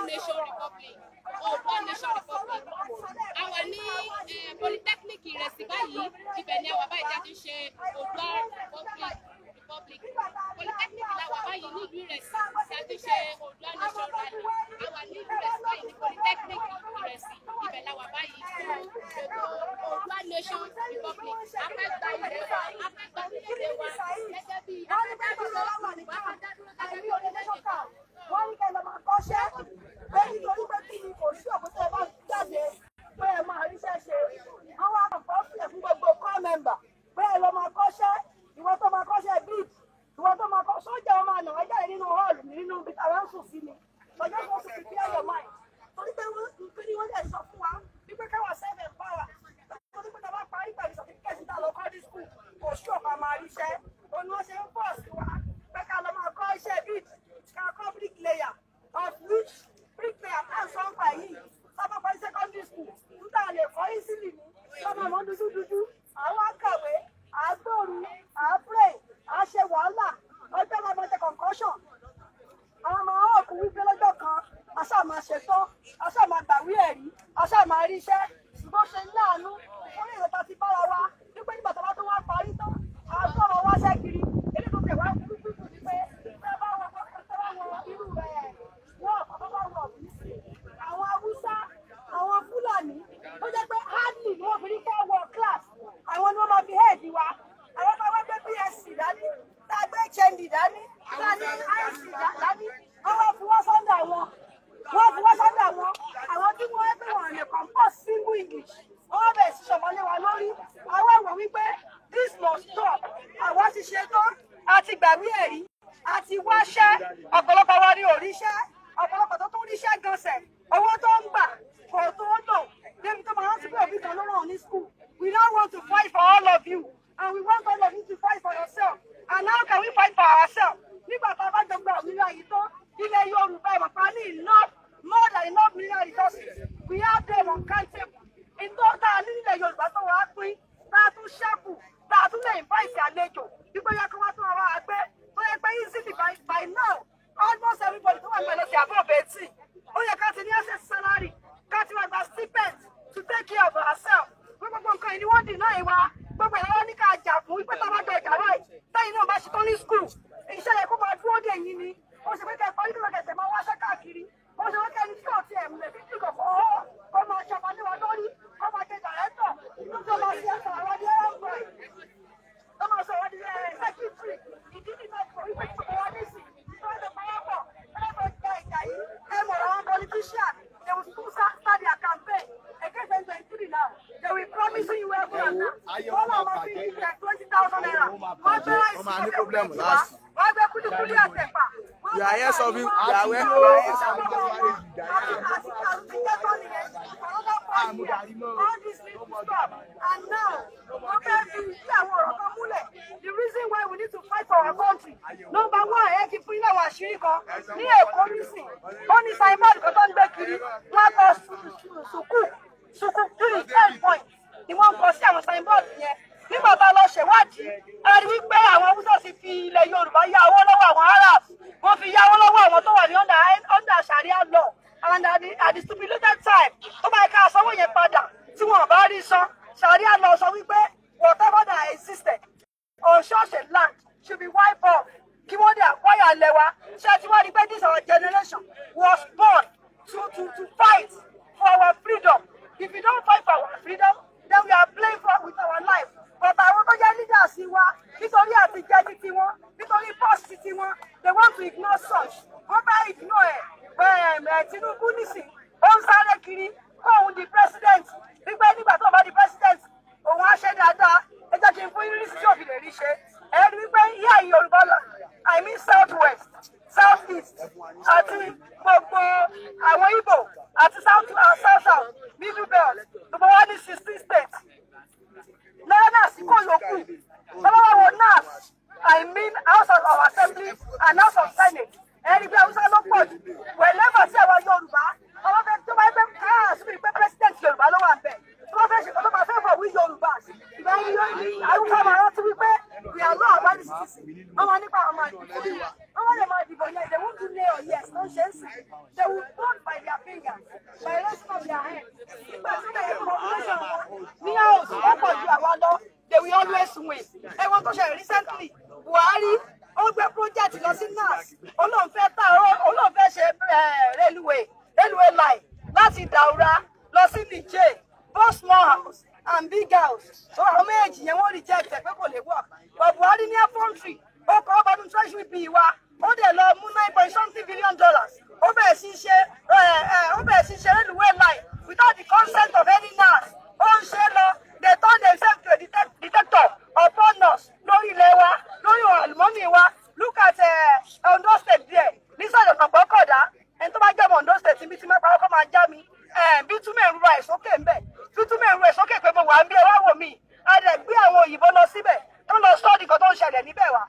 Nation Republic. Oòduà Nation Republic. Àwa ní Polytechnic Ìrẹsì báyìí, ibẹ̀ ni àwa báyìí tí a ti ṣe Oòduà Republic. Polytechnic làwa báyìí ní ìlú Ìrẹsì tí a ti ṣe Oòduà Nation Rally. Àwa ní ìlú Ìrẹsì báyìí ní Polytechnic Ìrẹsì, ibẹ̀ làwa báyìí fún ètò Oòduà Nation Republic. A fẹ́ gba ilé wa, a fẹ́ gba orílẹ̀-èdè wa gẹ́gẹ́ bí wọ́n ní kẹ́ lọ máa kọ́ṣẹ́ pé nítorí pé kí ni kò sí òkúta ẹ bá jáde pé ẹ máa ríṣẹ́ ṣe àwọn àpapọ̀ fìlẹ̀ fún gbogbo core member pé ẹ lọ máa kọ́ṣẹ́ ìwọ tó máa kọ́ṣẹ́ bíi ìwọ tó máa kọ́ sójà ọmọ àná ẹ jáde nínú hall nínú ibi táwọn ń sùn sí ni ọjọ́ kan sì fi clear your mind torí pé wọ́n lè sọ fún wa wípé káwà self empower torí pé tàbá parí pẹ̀lú certificate tá lọ kọ́ ní school kò sí ọ̀pá máa ríṣẹ́ òun wọ́n ṣe ń pọ̀ sí wa pé ká lọ máa kọ́ iṣẹ́ bíi ká bricklayer of which bricklayer náà sọ ń pa yìí sábà parí secondary school nígbà lè kọ́ easily ní sọmọ ọmọ dúdú àwọn akàwé àgbòrú àpray àṣẹ wàhálà ọjọ́ máa máa ṣe concussion àwọn ọmọ ọkù wípé lọ́jọ́ kan aṣáà máa ṣetán aṣáà máa gbàwí ẹ̀rí aṣáà máa ríṣẹ́ ṣùgbọ́n ṣe ní àánú fún ìrẹta ti bára wa wípé nígbà tó bá tó wá parí tán àgbọ̀ ọmọ wá ṣẹ́ kiri èdè tó tẹ̀ wá kúrúkúrú ni pé irú rẹ̀ wọ́n àpapọ̀ wọ̀ àwọn Haúsá àwọn Fúlàní ó jẹ́ pé hardly ni wọ́n fi ní 4 wọ class àwọn ni wọ́n máa fi head wa àwọn tó wá gbé BSc dání tá a gbé HND dání tá a ní IC dání wọ́n wá fi wọ́n sọ́ndà wọn àwọn tí wọ́n ẹgbẹ́ wọn lè compose single English wọ́n bẹ̀ sí ṣọ̀mọ́lé wa lórí àwọn àwọn wípé this must stop àwa ti ṣe tán àti gbàgbé ẹ̀rí àti wáṣẹ́ ọ̀pọ̀lọpọ̀ wa ní òríṣẹ́ ọ̀pọ̀lọpọ̀ tó tún ríṣẹ́ gansẹ̀ owó tó ń gbà kò tó lò débi tó máa rántí pé òbí kan ló ràn ní school. We now want to fight for all of you and we want all of you to fight for yourself and how can we fight for ourselves? Nígbà tá a bá jọgbà òmìnira yìí tán ilẹ̀ Yorùbá ìmọ̀pá ní enough more than enough mineral resources we have them uncountable. Ìtọ́ta nílẹ̀ Yorùbá tó wàá pín tá a tún ṣẹ́kù tá a tún lè invite àlejò wípé yẹ kí wọ́n tún wá gbé. Easily by now, almost everybody tó wà pẹ̀lú ti àbọ̀ bẹ̀ẹ́tì. Ó yẹ ká ti ní access salary, ká ti wá gba stipend to take care of ourselves. Gbogbo nǹkan ìní wọ́n dìnnà ìwà, gbogbo ìlànà ní ká jà fún wípé tá a bá gbé ìjà ráì. Tẹ́yìn náà bá ṣe tán ní school. Iṣẹ́ yẹ kó máa dúró dè yín ni. Ó ṣe pé kẹ́ parí kí lọ́kẹ̀tẹ̀ máa wáṣẹ́ káàkiri. Ó ṣe pé kẹ́ni tí ò ti ẹ̀mú lè fi tí kò fọ́ kó máa ṣọba ní wa lórí, kó máa ṣe dàrẹ́tọ̀, tó máa ṣe ẹ̀sọ̀ àwọn adé ẹ̀rọ tó máa sọ wọ́n di secretary. Ìdí nìkan kò wípé politician, they will soon start their campaign against 2023 now. They will promise you everyone now. All of us will get 20,000 naira. You are here serving. You are well. All this needs to stop. And now, the reason why we need to fight for our country. Number one, keep putting our shiriko. Near policy. Only Simon got on back here. What was Suku to the 10 point. He won't go see our Simon here. Nígbà tá a lọ ṣèwádìí, a rí wípé àwọn Haúsá ti fi ilẹ̀ Yorùbá yá owó lọ́wọ́ àwọn Arab. Wọ́n fi yá owó lọ́wọ́ àwọn tó wà ní under Sharia law. And at the stipulated time, tó bá yẹ ká sanwó yẹn padà tí wọ́n bá rí san. Sharia law sọ wípé whatever that existed on such a land should be wiped off. Kí wọ́n dé acquire ilẹ̀ wa. Ṣé tí wọ́n rí pé this our generation was born to fight for our freedom. If we don't fight for our freedom, then we are playing with our life. But àwọn tó jẹ́ leaders wa nítorí àtijọ́ ní tiwọn nítorí post tiwọn they want to ignore such. Wọ́n bá ignore Tinubu nísìn ó ń sáré kiri kó òun di president wípé nígbà tó bá di president òun á ṣe dáadáa ẹ jẹ́ kí n fún yín tí òfin lè rí ṣe. Ẹ rí wípé ìyá Yorùbá lọ I mean south west south east àti gbogbo àwọn Igbo àti south middle belt gbogbo wa ní 16 states. Lọ́wọ́ náà sí kò yòókù. Lọ́wọ́ wo náà I mean House of our Assembly and House of Senate. Ẹni bí Hausa ló pọ̀ jù. Wẹ̀lẹ́fà sí àwọn Yorùbá. Ọmọ fẹ́ tó bá fẹ́ káàsì pé president Yorùbá ló wà bẹ̀. Tó fẹ́ ṣe kó tó bá fẹ́ fọ̀ wí Yorùbá. Ìgbà yìí Hausa máa rántí wípé we are not about this citizen. Wọ́n máa nípa àwọn àdìgbò. Àwọn lè máa dìbò yẹn, they won't do nay or yes, nonsense. They will vote by their fingers, by the rest of their hands. Nígbà tí they have population wọn ní house, wọ́n pọ̀ ju àwa lọ, they will always win. Ẹ̀wọ̀n tó ṣe recently, Buhari, ó gbé project lọ sí NAS, olóhùn fẹ́ ṣe railway line láti Daura lọ sí Niger, both small house and big house. So àwọn méjì yẹn wọ́n reject ẹ̀ pé kò lè work. But Buhari ní infantry, ó kọ́ ọba ní treasury bill wa, ó dẹ̀ lọ mú $9.something billion. Ó bẹ̀rẹ̀ sí ṣe railway line without the consent of any NAS. Ó ń ṣe lọ, they turn themselves to a dictator upon us lórí ilẹ̀ wa, lórí àlùmọ́nì wa. Look at Ondo State there, nísàlẹ̀ Ọ̀gbọ́kọ̀dá, ẹni tó bá jẹ́ Ondo State níbi tí mẹ́ta ọkọ̀ máa já mi. Bítúmẹ̀ ń ra ìsókè ń bẹ̀, bítúmẹ̀ ń ra ìsókè pé mo wà ń bí ẹ wá wò mí. A dẹ̀ gbé àwọn òyìnbó lọ síbẹ̀, tó lọ sọ́ọ̀dì kan tó ń ṣẹlẹ̀ níbẹ̀ wá.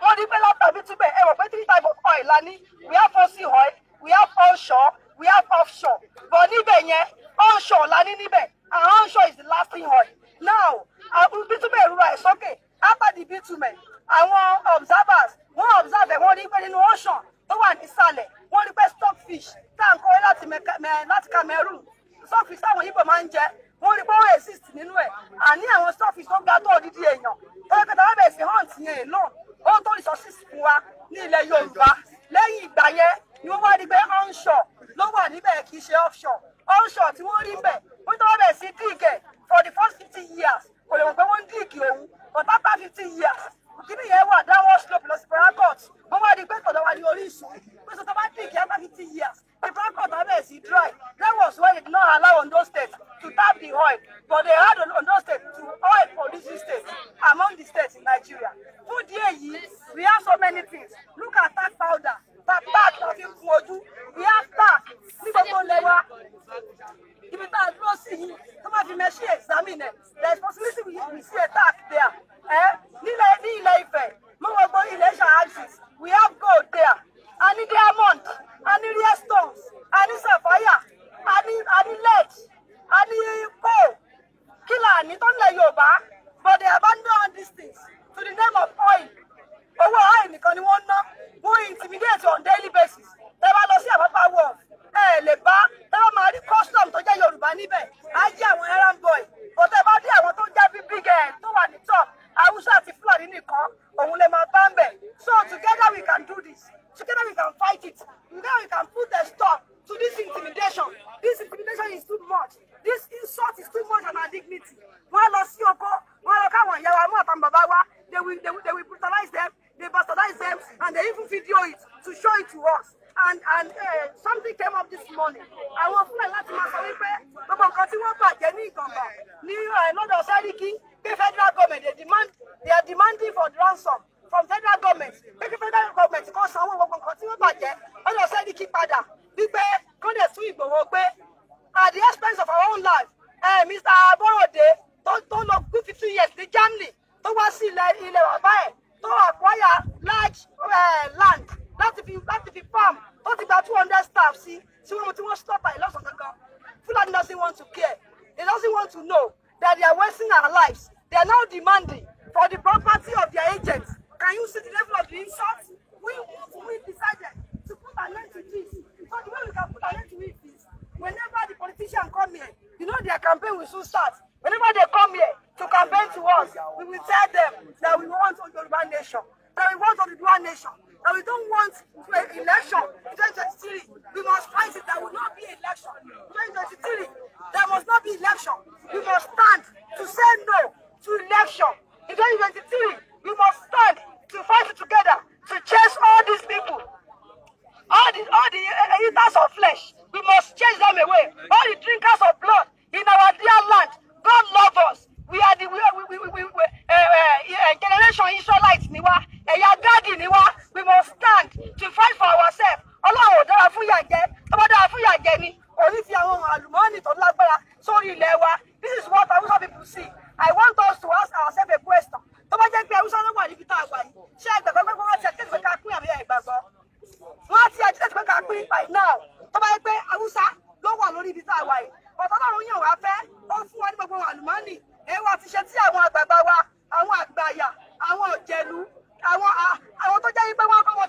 Wọ́n ní pé látàbí túbẹ̀ ẹ mọ̀ pé 3 types of oil la ní. We have fossil oil, we have onshore, we have offshore. But níbẹ̀ yẹn, onshore la ní níbẹ̀, and onshore is the lasting oil. Now, bítúmẹ̀ ń ra ìsókè, after the bitumen, àwọn observers wọ́n observe wọ́n rí pé nínú ocean tó wà nísàlẹ̀ wọ́n rí pé stockfish tá à ń kọ́ láti Cameroon, stockfish táwọn Igbo máa ń jẹ, wọ́n rí pé ó exist nínú ẹ̀. Àní àwọn stockfish tó ga tó odidi èèyàn tó yẹ kẹta wọ́n bẹ̀rẹ̀ sí hunt yẹn alone, ó tó resources fún wa ní ilẹ̀ Yorùbá. Lẹ́yìn ìgbà yẹn ni wọ́n wá rí pé onshore ló wà níbẹ̀ kì í ṣe offshore. Onshore tí wọ́n rí bẹ̀ wọ́n tó wọ́n bẹ̀rẹ̀ sí dig for the first 50 years kò lè mọ̀ pé wọ́n ń dig òun, but after 50 years kíni yẹn wà downward slope lọ sí Port. Wọ́n wá di pé tọ̀dọ̀ wa ní Orísun pé sọ tó bá dig after 50 years the Port abẹ́ sí dry. That was why they did not allow Ondo State to tap the oil, but they had Ondo State to oil producing state among the states in Nigeria. Fún díẹ̀ yìí, we have so many things. Look at tack powder, tack la fi ń kun ojú. We have tack ní gbogbo ilẹ̀ wa. Ibi tá a dúró sí yìí, tó máa fi mẹ́ṣí examine ẹ̀. There is possibility we see a tack there. Ní Ilé Ifẹ̀, mo gbogbo ilẹ̀ Ṣàáxis, we have gold there. A ní diamond, a ní rare stones, a ní sapphire, a ní lead, a ní coal. Kí là ní tó ń lẹ̀ Yorùbá? But they abandon all these things to the name of oil. Owó oil nìkan ni wọ́n ná. Wọ́n intimidate on daily basis. Tẹ́ bá lọ sí Àpápá Wharf, lè bá tẹ́ bá máa rí custom tó jẹ́ Yorùbá níbẹ̀. Á jẹ́ àwọn errand boy. But tẹ́ bá dé àwọn tó jẹ́ big tó wà ní top, Hausa àti Fulani nìkan, òun lè máa bá ń bẹ̀. So together we can do this. Together we can fight it. Together we can put a stop to this intimidation. This intimidation is too much. This insult is too much on our dignity. Wọ́n lọ sí oko, wọ́n lọ káwọn ìyá wa mú àtàwọn bàbá wa. They will brutalize them, they bastardize them, and they even video it to show it to us. And something came up this morning. Àwọn Fúlàní láti máa sọ wípé gbogbo nǹkan tí wọ́n bàjẹ́ ní Ìgàngán ní lọ́dọ̀ Sẹ́ríkì pé federal government they are demanding for ransom from federal government. Pé kí federal government kó sanwó gbogbo nǹkan tí wọ́n bàjẹ́ lọ́dọ̀ Sẹ́ríkì padà wípé kó lè tún Ìgbòho gbé at the expense of our own life. Mr. Aborode tó lọ good 50 years ní Germany tó wá sí ilẹ̀ bàbá ẹ̀ tó acquire large land láti fi farm ó ti gba 200 staff sí tí wọ́n stop by lọ́sàn gangan. Fulani doesn't want to care. They doesn't want to know that they are wasting our lives. They are now demanding for the property of their agents. Can you see the level of the insult? We decided to put an end to this. So the way we can put an end to it is whenever the politicians come here, you know their campaign will soon start. Whenever they come here to campaign to us, we will tell them that we want a Yoruba nation, that we want a Yoruba nation, that we don't want election in 2023. We must fight it. There will not be election in 2023. There must not be election. We must stand to say no to election in 2023. We must stand to fight it together to chase all these people, all the eaters of flesh. We must chase them away. All the drinkers of blood in our dear land. God love us. We are the generation Israelites niwa. Daddy niwa. We must stand to fight for ourselves. Ọlọ́run ò dára fún yàjẹ́. Tó bá dára fún yàjẹ́ ni. Orí ti àwọn àlùmọ́ọ́nì tó lágbára sórí ilẹ̀ wa. This is what Hausa people see. I want us to ask ourselves a question. Tó bá jẹ́ pé Hausa ló wà níbi tá a wà yìí. Ṣé ẹgbẹ̀gbẹ́ pé wọ́n ti ẹ̀jẹ̀ pé ká pín àbí ìgbàgbọ́? Wọ́n ti ẹ̀jẹ̀ pé ká pín by now. Tó bá jẹ́ pé Hausa ló wà lórí ibi tá a wà yìí. Ọ̀tọ̀ Ọlọ́run yàn wá fẹ́. Ó fún wa ní gbogbo àlùmọ́ọ́nì. Èèwọ̀ ti ṣe tí àwọn àgbààgbà wa, àwọn àgbàyà, àwọn òjèlú, àwọn tó jẹ́ wípé wọ́n kọ́ wọn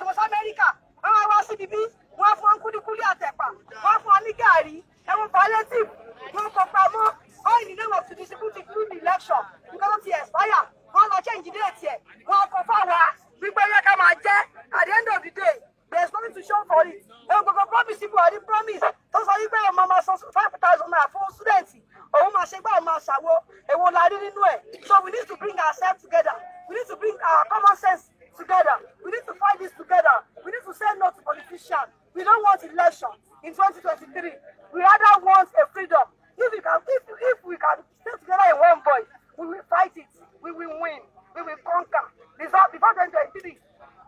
máa ṣàwo èwo la rí nínú ẹ̀. So we need to bring ourselves together. We need to bring our common sense together. We need to fight this together. We need to say no to politicians. We don't want election in 2023. We rather want a freedom. If we can stay together in one voice, we will fight it. We will win. We will conquer. Before 2023,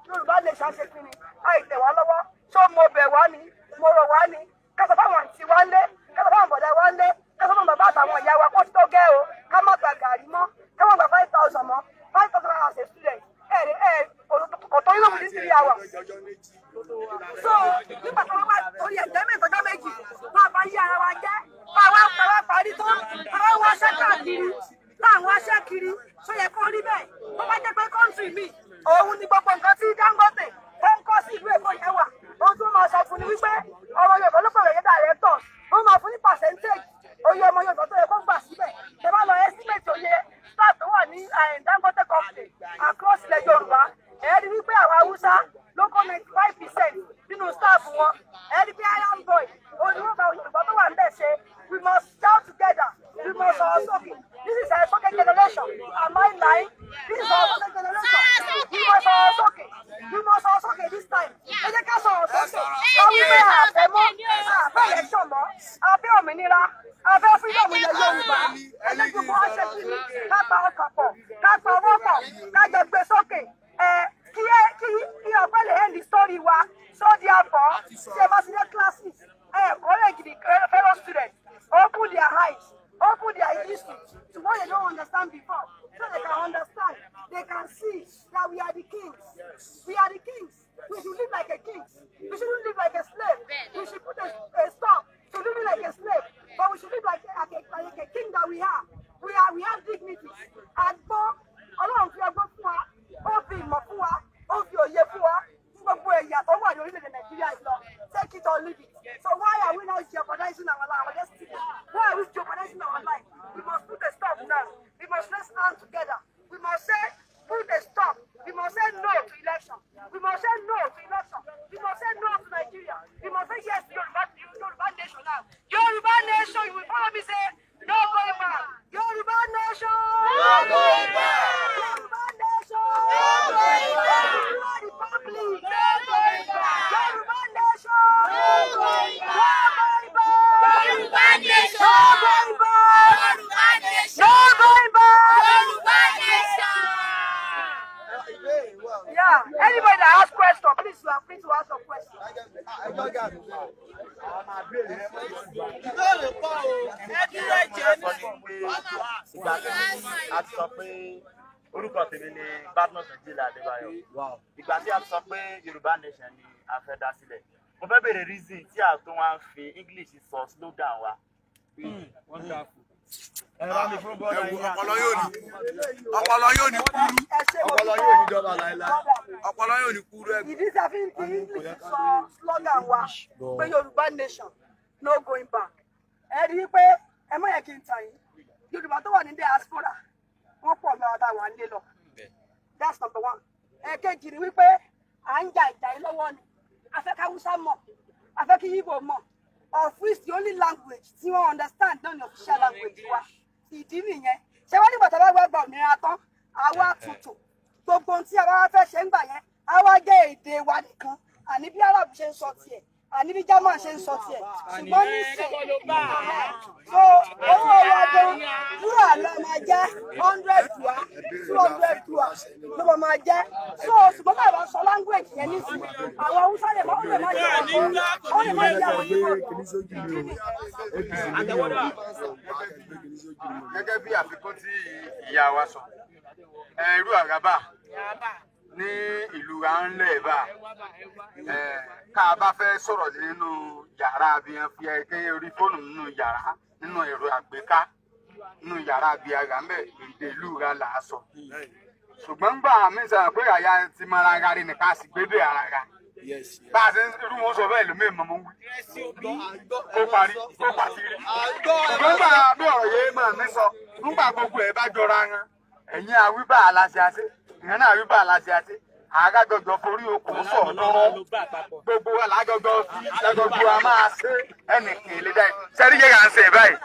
Yorùbá nation ṣe kí ni? Àìtẹ̀ wá lọ́wọ́. Ṣó mo bẹ̀ wá ni? Mo rọ̀ wá ni? Kásọ̀ fáwọn àǹtí wá ń lé. Kásọ̀ fáwọn bọ̀dá wá ń lé. Kásọ̀ fáwọn bàbá àtàwọn ìyá wa kó tó gẹ́ o. Ká má gba gàrí mọ́. Ká má gba 5,000 mọ́. 5,000 as a student. Ọ̀tọ̀ yóò mú ní 3 hours. So nígbà tó wá orí ẹ̀jẹ̀ mẹ́tọ́jọ́ méjì, máa bá yí ara wa jẹ́. Báwa parí tán, àwọn wá ṣẹ́ káàkiri. Láwọn aṣẹ́ kiri, ṣó yẹ kó rí bẹ́ẹ̀. Bó bá jẹ́ pé kọ́ńtì mi, òun ni gbogbo nǹkan tí Dangote tó ń kọ́ sí ìlú Èkó yẹn wà. Ohun tó máa sọ fún ni wípé ọmọ Yorùbá ló pẹ̀lú ẹ̀yẹ́ directors. Wọ́n máa fún ní percentage oyè ọmọ Yorùbá tó yẹ kó gbà síbẹ̀. Ṣé bá lọ estimate oyè staff tó wà ní Dangote company across ilẹ̀ Yorùbá? Ẹ̀ẹ́dì wípé àwọn Haúsá ló kọ́ 95% nínú staff wọn. Ẹ̀ẹ́dì pé Iron Boy, oníwọ̀nba Yorùbá tó wà ń bẹ̀ ṣe. We must shout together. We must also be. This is a fucking generation. Am I lying? This is our fucking generation. We must also okay. We must also okay this time. Ẹ jẹ́ ká sọ̀rọ̀ sókè. Káwí pé àfẹ́mọ́, àfẹ́ election mọ́, àfẹ́ òmìnira, àfẹ́ freedom ilẹ̀ Yorùbá. Ẹ jẹ́ kí wọ́n ṣe kí ni ká pa ọkàn pọ̀, ká pa ọwọ́ pọ̀, ká jọ gbé sókè. Kí ọ̀pẹ lè end the story wa. So therefore, ṣe bá ti dé classes, college the fellow students, open their eyes. Open their history to what they don't understand before, so they can understand. They can see that we are the kings. We are the kings. We should live like a king. We shouldn't live like a slave. We should put a stop to living like a slave, but we should live like a king that we are. We have dignity. Àgbọ̀ Ọlọ́run fi ọgbọ́n fún wa, ó fi ìmọ̀ fún wa, ó fi òye fún wa. Gbogbo ẹ̀yà tó wà ní orílẹ̀-èdè Nàìjíríà yìí lọ. Take it or leave it. So why are we now jeopardizing our destiny? Why are we jeopardizing our life? We must put a stop now. We must let's stand together. We must say, put a stop. We must say no to election. We must say no to election. We must say no to Nigeria. We must say yes to Yoruba nation now. Yoruba nation, you will follow me say, no going back. Yoruba nation! No going back! Yoruba nation! No going back! Yoruba Republic! No going back! Yoruba nation! No going back! Yoruba nation! No going back! Yoruba nation! No going back! Yoruba nation! Yeah, anybody that has question, please you are free to ask a question. Orúkọ tèmi ni Badmus Ojila Adébáyọ̀. Ìgbà tí a sọ pé Yorùbá nation ni a fẹ́ dá sílẹ̀. Mo fẹ́ bèrè reason tí a tó wá ń fi English sọ slogan wa. Wonderful. Ọpọlọ yóò ní kúrú. Ọpọlọ yóò ní dọ́là láíláí. Ọpọlọ yóò ní kúrú ẹ̀gbọ́n. Ìdí tí a fi ń fi English sọ slogan wa pé Yorùbá nation no going back. Ẹ rí i pé ẹ mọ̀ yẹ kí n tàn yín. Yorùbá tó wà ní diaspora wọ́n pọ̀ lọ́wọ́ tá a wà nílé lọ. That's number one. Ẹ̀kejì ni wípé à ń ja ìjà yìí lọ́wọ́ ni. A fẹ́ ká Hausa mọ̀, a fẹ́ kí Igbo mọ̀. Of which the only language tí wọ́n understand náà ni official language wa. Ìdí nìyẹn. Ṣé wọ́n nígbà tí a bá gba òmìnira tán? Àwa tuntun. Gbogbo ohun tí a bá fẹ́ ṣe ń gbà yẹn, àwa jẹ́ èdè wa nìkan. Àní bí Arab ṣe ń sọ tiẹ̀, àní bí German ṣe ń sọ tiẹ̀. Ṣùgbọ́n ní ìsìn, so owó wa gan, wúrà lọ máa jẹ́ 100 wa, 200 wa ló máa jẹ́. So ṣùgbọ́n bá ìbá sọ language yẹn ní ìsìn, àwọn Hausa lè máa jẹ́ àwọn Gẹ́gẹ́ bí àfikún tí ìyá wa sọ, irú àràbà ní ìlú Ránlẹ̀ bá ká bá fẹ́ sọ̀rọ̀ nínú yàrá bí wọ́n fi ẹ̀kẹ́ orí fóònù nínú yàrá nínú ẹ̀rọ àgbéká nínú yàrá bí ara ń bẹ̀ èdè ìlú ra là á sọ. Ṣùgbọ́n gbà mí sọ pé àyà ti máa ra rí nìkan sì gbébè ara ra. Bá a ṣe ń irú wọn sọ bẹ́ẹ̀ lómi ìmọ̀ mọ́ wí. Ó parí ó pàṣírí. Ṣùgbọ́n gbà bí ọ̀rọ̀ yẹn máa mi sọ nígbà gbogbo ẹ̀ bá jọra wọn. Ẹ̀yin àwíbà aláṣẹ àṣẹ ìyẹn náà àwíbà aláṣẹ àṣẹ àgágọgọ forí okùn sọ lọ́rọ́ gbogbo alágọgọ fi ẹgọgọ a máa ṣe ẹnìkan lè dá sẹ́rí yẹn à ń ṣe báyìí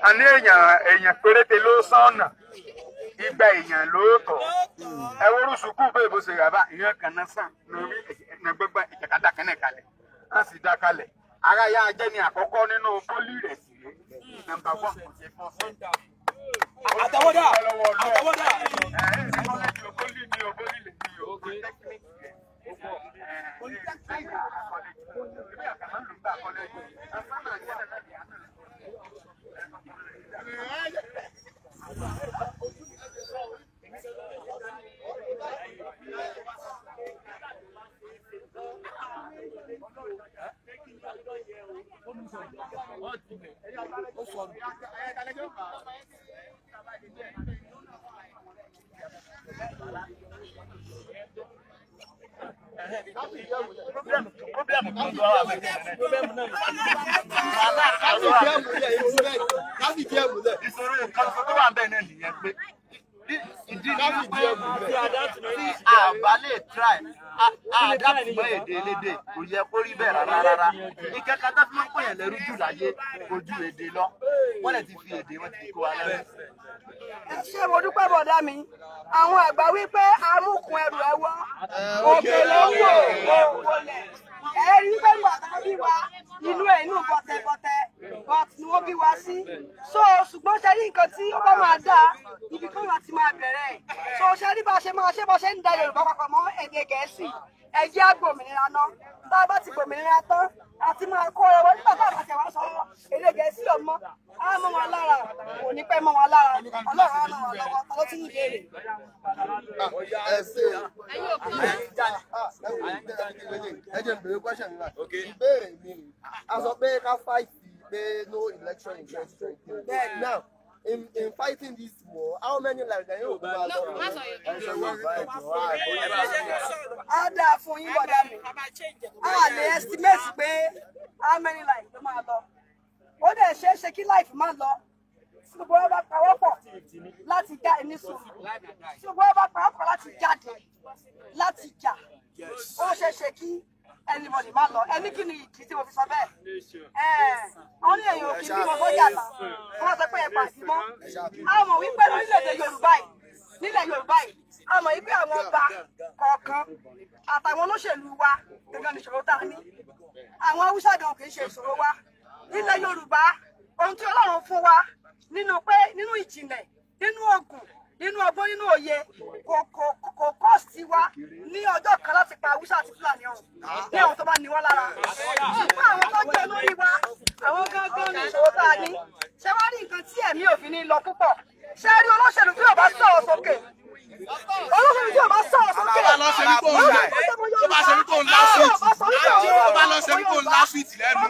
a ní èèyàn péréte ló sọ́nà igba èèyàn ló tọ̀ ẹ wọ́rú sùkúù bẹ́ẹ̀ bó ṣe rà bá ìyẹn kan náà sàn lórí ẹgbẹ́gbẹ́ ìjàkadà kẹ́nẹ̀ kalẹ̀ á sì dá kalẹ̀ ara yá ajẹ́ ni àkọ́kọ́ nínú pólì rẹ̀ sí nọ́mbà 1 kò ṣe fọ́ sọ́ńdà. àtàwọ́dà àtàwọ́dà. kọ́lẹ́jì ògbólì ni ògbólì lè ní o ìṣòro kan tó wà bẹ́ẹ̀ náà nìyẹn pé ìdí ní pé tí àbá lè try àdàpọ̀ èdè elédè kò yẹ kó rí bẹ́ẹ̀ rárá ìkẹ́kẹ́ tó fi máa ń pèyàn lẹ́rú jù láyé ojú èdè lọ wọ́n lè ti fi èdè wọn ti kó wa lẹ́rú. ẹ ṣé mo dúpẹ́ bọ̀dá mi àwọn àgbà wípé amúkun ẹrù ẹwọ́ òkè ló ń wò wọlé ẹ rí pé bàtà bí wa inú ẹ̀ inú bọ̀tẹ̀bọ̀tẹ̀ but ni wọ́n bí wa sí so ṣùgbọ́n ṣe rí nǹkan tí ó bá máa dáa ibi kan láti máa bẹ̀rẹ̀ so ṣe rí bá ṣe máa ṣe bọ́ ṣe ń da Yorùbá papọ̀ mọ́ èdè Gẹ̀ẹ́sì ẹ jẹ́ á gbòmìnira náà tá a bá ti gbòmìnira tán àti máa kó ọ̀rọ̀ nígbà tá a bá tẹ̀ wá sọ èdè Gẹ̀ẹ́sì ọmọ á mọ́ wọn lára kò ní pẹ́ mọ́ wọn lára Ọlọ́run á ràn wọ́n lọ́wọ́ tó ti ń béèrè. ẹ jẹ́ n béèrè question mi báyìí. ìbéèrè mi rè a sọ pé ká fight pé no election in 2023. now in fighting this war how many lives na yóò gbà lọ. á dáa fún yín bọ̀dá mi á lè estimate pé how many lives ló máa lọ ó dẹ̀ ṣeé ṣe kí life má lọ tí gbogbo ẹ bá pawọ́pọ̀ láti já ẹni sùn tí gbogbo ẹ bá pawọ́pọ̀ láti jáde láti jà ó ṣeé ṣe kí anybody má lọ ẹni kí ni ìdí tí mo fi sọ bẹ́ẹ̀ wọ́n ní èèyàn òkè bí mo sọ́jà tán wọ́n sọ pé ẹ pàṣẹ mọ́ a mọ̀ wípé orílẹ̀-èdè Yorùbá yìí nílẹ̀ Yorùbá yìí a mọ̀ wípé àwọn ọba kọ̀ọ̀kan àtàwọn olóṣèlú wa gẹ́gẹ́ ní ìṣòro tá a ní àwọn Haúsá gan kì í ṣe ìṣòro wa nílẹ̀ Yorùbá ohun tí Ọlọ́run fún wa nínú ìjìnlẹ̀ nínú ogun nínú ọgbọ́n nínú òye kò kọ́ọ̀sì wa ní ọjọ́ kan láti pa Haúsá àti Fúlàní ọ̀hún ní àwọn tó bá ní wọ́n lára ṣùgbọ́n àwọn tó jẹ́ lórí wa àwọn gángan ní ìṣòro tá a ní ṣé wá rí nǹkan tí ẹ̀mí òfin ní lọ púpọ̀ ṣé rí olóṣèlú tí ò bá sọ̀rọ̀ sókè olóṣèlú tí ò bá sọ̀rọ̀ sókè tó bá lọ ṣe ní kò ń lá sweet lẹ́nu.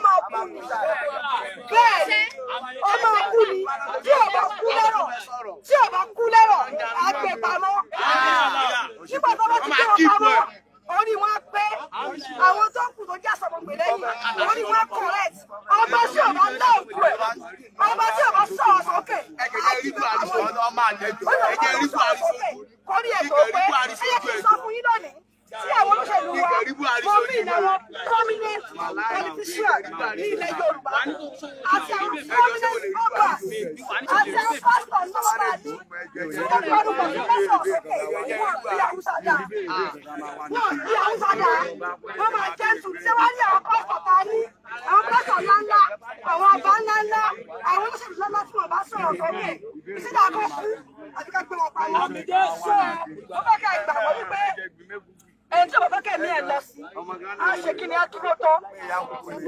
bẹ́ẹ̀ ni ọmọ kú ni tí ò bá kú lẹ́rọ̀ àgbẹ̀pamọ́ nígbà tó bá ti gbé wọn pamọ́ orí wọn pé àwọn tó kù tó já sọ̀rọ̀ gbè lẹ́yìn orí wọn correct ọba tí ò bá lá òkú ẹ̀ ọba tí ò bá sọ̀rọ̀ sókè kórí ètò pé ẹyẹ kì í sọ fún yín lónìí tí àwọn olóṣèlú wa gómìnà wọn prominent politician ní ilẹ̀ Yorùbá àti àwọn prominent obas àti àwọn pastor náà bá ní tí wọ́n fi ọdún pọ̀jù mẹ́sàn-án sókè wọ́n bí Haúsá dá wọ́n máa jẹ́ tù tí wọ́n ní àwọn pastor tá a ní àwọn pastor ńláńlá àwọn ọba ńláńlá àwọn olóṣèlú ńláńlá tí wọ́n bá sọ̀rọ̀ sókè ìṣẹ́dá kọ́ kú àti ká gbé wọn pa wọn. So wọ́n fẹ́ ká ìgbà wọ́n wípé ẹni tí ọ̀bọ̀ fẹ́ kẹ̀mí ẹ̀ lọ sí á ṣe kí ni á dúró tó.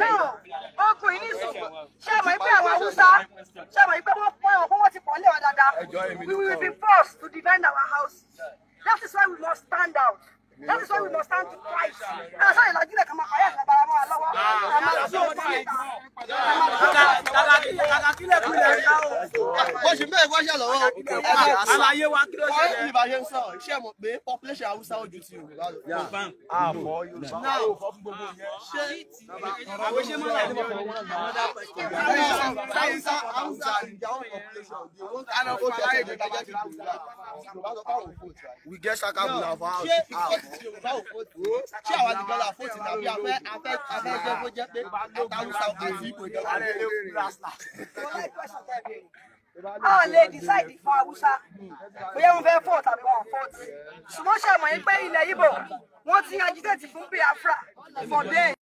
náà ọkùnrin ní ìsìnkú ṣé àmọ́ pé àwọn Haúsá ṣé àmọ́ pé wọ́n pọ́n ẹ̀wọ̀n pé wọ́n ti pọ̀ lé wa dáadáa we will be forced to defend our houses. That is why we must stand out. That is why we must stand to fight. Ẹ sọ ìlàjú lẹ̀ kàn máa pààyà ìfẹ́ bara mọ́ wa lọ́wọ́. Àmọ́ tí ó bá ẹ̀ka. Kàkà kílẹ̀ kúlẹ̀ ká o. Bó ṣe bẹ́ẹ̀ wáṣẹ́ lọ́wọ́ àlàyé wa kí ló ṣe wọ́n ìbá ṣe ń sọ̀rọ̀ iṣẹ́ mọ̀ pé population Haúsá ojú ti Yorùbá lọ. àmọ́ Yorùbá náà ò fọ́ fún gbogbo yẹn. àwọn ṣe máa ń bọ̀ wọ́n Haúsá is their own population. They want to vote for we get Shakabu now for house. Ṣé àwọn àdìgbò la fóòtù tàbí afẹ́ jẹ́ kó jẹ́ pé Haúsá kò sí ìpò ìjọba. a lè decide fún Haúsá bóyá wọ́n fẹ́ fọ́ tàbí wọ́n fọ́ tí ṣùgbọ́n ṣe mọ̀ pé ilẹ̀ Ìgbò wọ́n ti agitate fún Biafra for days.